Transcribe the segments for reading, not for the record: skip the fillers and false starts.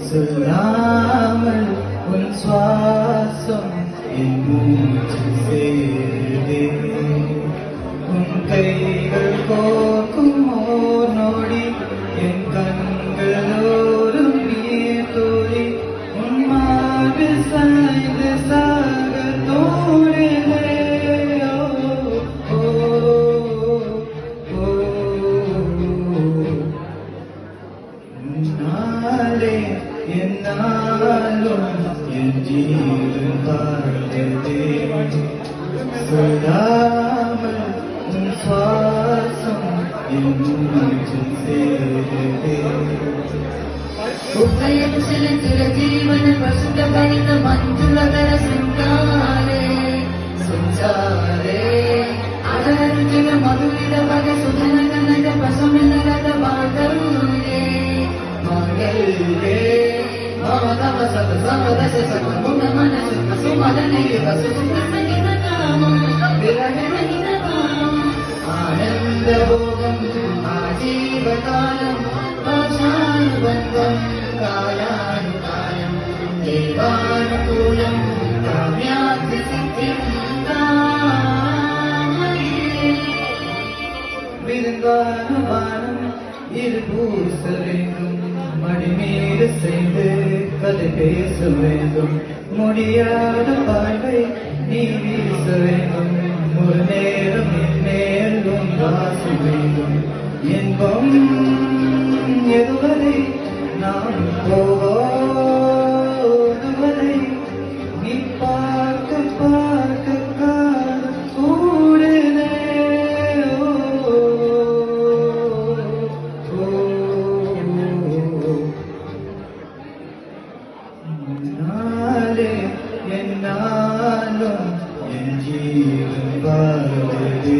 சொல்லாமல் உன் சுவாசம் என் மூச்சு சேருதே உன் கைகள் கோக்கும் ஓர் நொடி என் கண்களோரும் நீர் தோழி உன் மாறு சாய்ந்து சாக தோழிலே என்னாலும் என் ஜீவன் வாழ்ந்ததே சொல்லாமல் உன் சுவாசம் என் மூச்சில் சேருதே உபயம் செலுத்திர ஜீவன பிரசுத்த பரிந்த மஞ்சுளதர சுந்தாரே அதருஜன மதுரித பக சுதன கனக பசுமினரத பாதருலே மங்களே மமதம சத சமதச சமமுக மனச சுமதனே வசுசுமகின காமம் விரகணகின காமம் ஆனந்த போகம் ஆஜீவகாலம் ஆச்சானுபந்தம் காயானுகாயம் தேவானுகூலம் காம்யாதி சித்திம் விருந்தானுமானம் இரு பூச வேண்டும் மடிமீது செய்து கதை பேச வேண்டும் முடியாத பார்வை நீ வீச வேண்டும் ஒரு நேரம் என் மேலும் வாச வேண்டும் என்பம் எதுவரை நாம் போவதுவரை நீ பார்க்க பார்க்க காலம் கூடுதே என்னாலும் என் ஜீவன் வாழ்வதே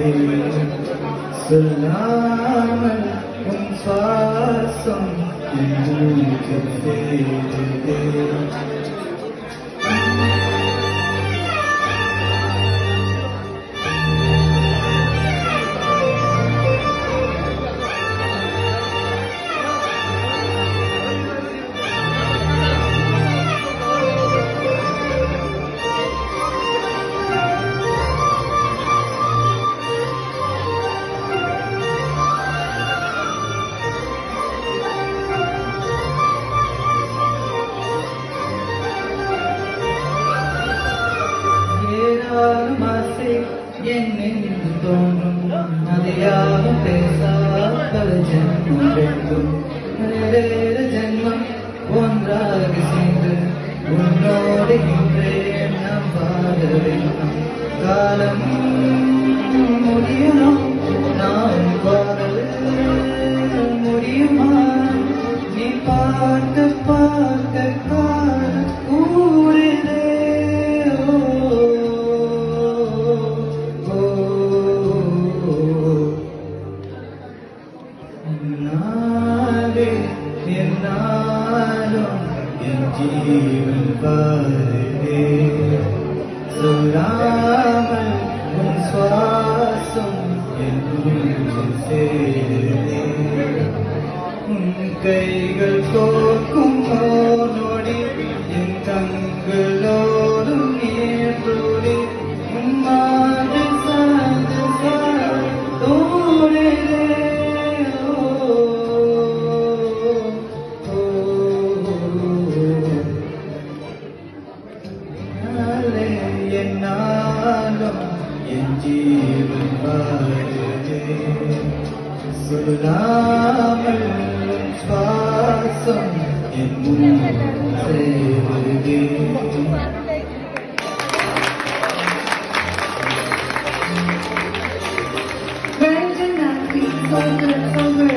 சொல்லாமல் உன் சுவாசம் என் மூச்சில் சேருதே என்னென்று தோன்றும் அது யாரும் பேசாத ஜென்மம் வேண்டும் வேறு ஜென்மம் ஒன்றாக சேர்ந்து உன்னோடு இன்றே நாம் வாழ வேண்டும் காலம் முடியணும் நாம் காதல் முடியுமா நீ பார்க்க பார்க்க காலம் கூறினே என்னாலும் என் ஜீவன் வாழ்வதே சொல்லாமல் உன் சுவாசம் என் மூச்சில் சேருதே உன் கைகள் கோக்கும் நொடி என் கண்களோடும் நீர் தோழி உன் மாறு சாய்ந்து தோழிலே என்னாலும் என் ஜீவன் வாழ்வதே சொல்லாமல் சுவாசம் என் மூச்சில் சேருதே